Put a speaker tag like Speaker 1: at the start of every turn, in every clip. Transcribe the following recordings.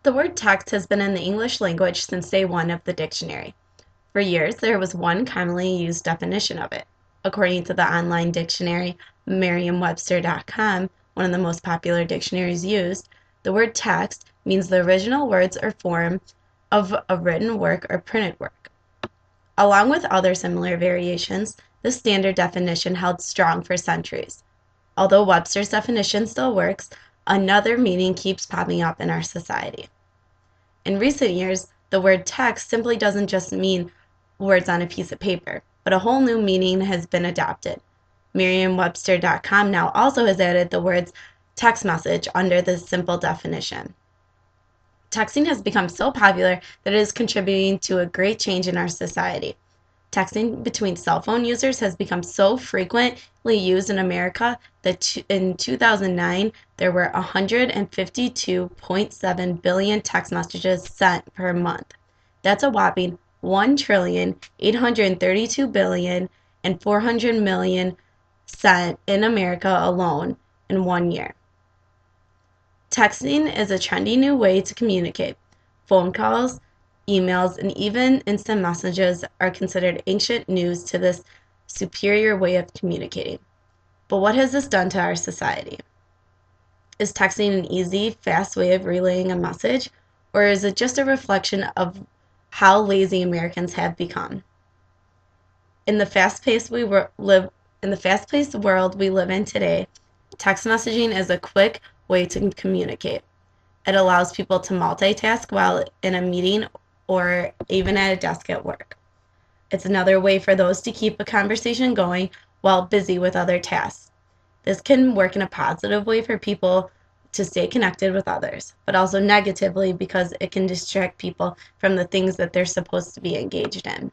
Speaker 1: The word text has been in the English language since day one of the dictionary. For years, there was one commonly used definition of it. According to the online dictionary Merriam-Webster.com, one of the most popular dictionaries used, the word text means the original words or form of a written work or printed work. Along with other similar variations, this standard definition held strong for centuries. Although Webster's definition still works, another meaning keeps popping up in our society. In recent years, the word text simply doesn't just mean words on a piece of paper, but a whole new meaning has been adopted. Merriam-Webster.com now also has added the words text message under this simple definition. Texting has become so popular that it is contributing to a great change in our society. Texting between cell phone users has become so frequently used in America that in 2009 there were 152.7 billion text messages sent per month. That's a whopping 1,832,400,000,000 sent in America alone in 1 year. Texting is a trendy new way to communicate. Phone calls, emails, and even instant messages are considered ancient news to this superior way of communicating. But what has this done to our society? Is texting an easy, fast way of relaying a message, or is it just a reflection of how lazy Americans have become? In the fast-paced world we live in today, text messaging is a quick way to communicate. It allows people to multitask while in a meeting or even at a desk at work. It's another way for those to keep a conversation going while busy with other tasks. This can work in a positive way for people to stay connected with others, but also negatively because it can distract people from the things that they're supposed to be engaged in.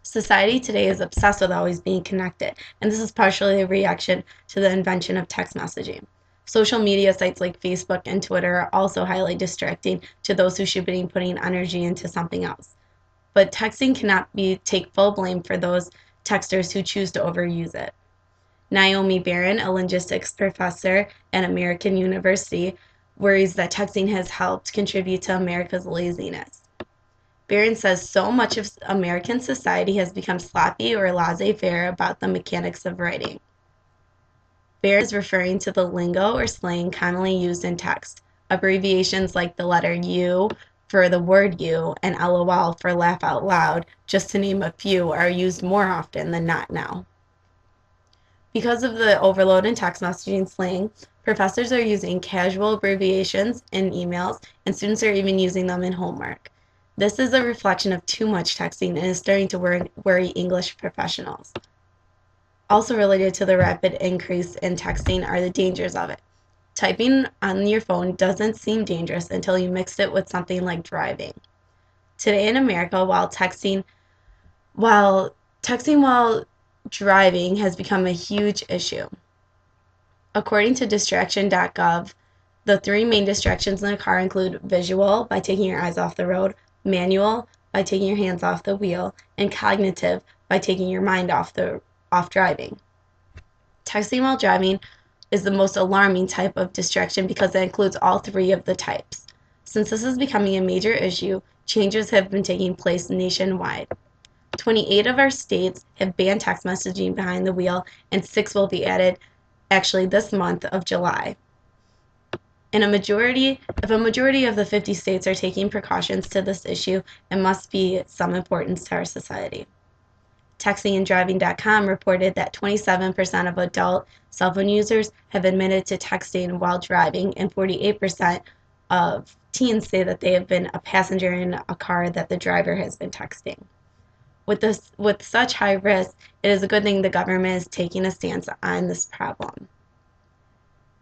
Speaker 1: Society today is obsessed with always being connected, and this is partially a reaction to the invention of text messaging. Social media sites like Facebook and Twitter are also highly distracting to those who should be putting energy into something else. But texting cannot take full blame for those texters who choose to overuse it. Naomi Barron, a linguistics professor at American University, worries that texting has helped contribute to America's laziness. Barron says so much of American society has become sloppy or laissez-faire about the mechanics of writing. Barron is referring to the lingo or slang commonly used in text. Abbreviations like the letter U for the word you and LOL for laugh out loud, just to name a few, are used more often than not now. Because of the overload in text messaging slang, professors are using casual abbreviations in emails, and students are even using them in homework. This is a reflection of too much texting and is starting to worry English professionals. Also related to the rapid increase in texting are the dangers of it. Typing on your phone doesn't seem dangerous until you mix it with something like driving. Today in America, texting while driving has become a huge issue. According to distraction.gov, the 3 main distractions in a car include visual, by taking your eyes off the road, manual, by taking your hands off the wheel, and cognitive, by taking your mind off driving. Texting while driving is the most alarming type of distraction because it includes all 3 of the types. Since this is becoming a major issue, changes have been taking place nationwide. 28 of our states have banned text messaging behind the wheel, and 6 will be added actually this month of July. If a majority of the 50 states are taking precautions to this issue, it must be some importance to our society. TextingandDriving.com reported that 27% of adult cell phone users have admitted to texting while driving, and 48% of teens say that they have been a passenger in a car that the driver has been texting. With such high risk, it is a good thing the government is taking a stance on this problem.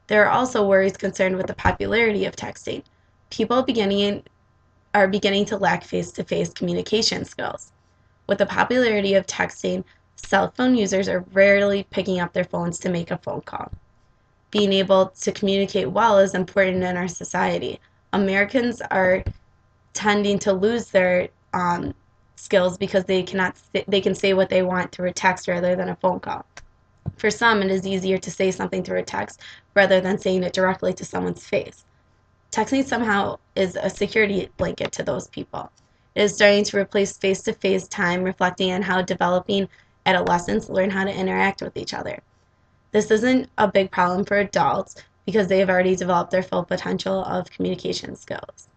Speaker 1: There are also worries concerned with the popularity of texting. People are beginning to lack face-to-face communication skills. With the popularity of texting, cell phone users are rarely picking up their phones to make a phone call. Being able to communicate well is important in our society. Americans are tending to lose their skills because they can say what they want through a text rather than a phone call. For some, it is easier to say something through a text rather than saying it directly to someone's face. Texting somehow is a security blanket to those people. It is starting to replace face to face time, reflecting on how developing adolescents learn how to interact with each other. This isn't a big problem for adults because they have already developed their full potential of communication skills.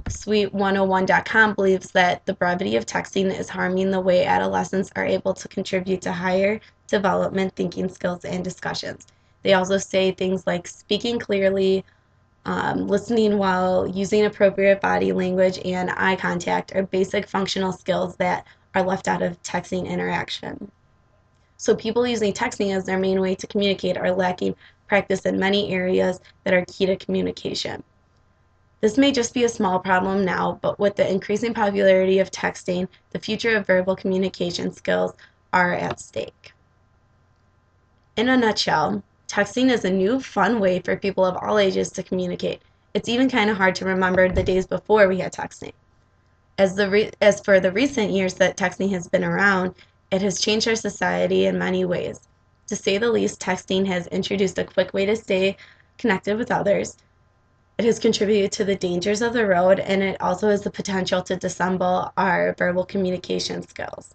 Speaker 1: Suite101.com believes that the brevity of texting is harming the way adolescents are able to contribute to higher development thinking skills and discussions. They also say things like speaking clearly, listening well, using appropriate body language, and eye contact are basic functional skills that are left out of texting interaction. So people using texting as their main way to communicate are lacking practice in many areas that are key to communication. This may just be a small problem now, but with the increasing popularity of texting, the future of verbal communication skills are at stake. In a nutshell, texting is a new, fun way for people of all ages to communicate. It's even kind of hard to remember the days before we had texting. As for the recent years that texting has been around, it has changed our society in many ways. To say the least, texting has introduced a quick way to stay connected with others. It has contributed to the dangers of the road, and it also has the potential to dissemble our verbal communication skills.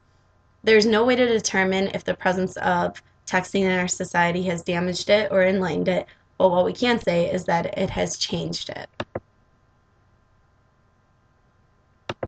Speaker 1: There's no way to determine if the presence of texting in our society has damaged it or enlightened it, but what we can say is that it has changed it.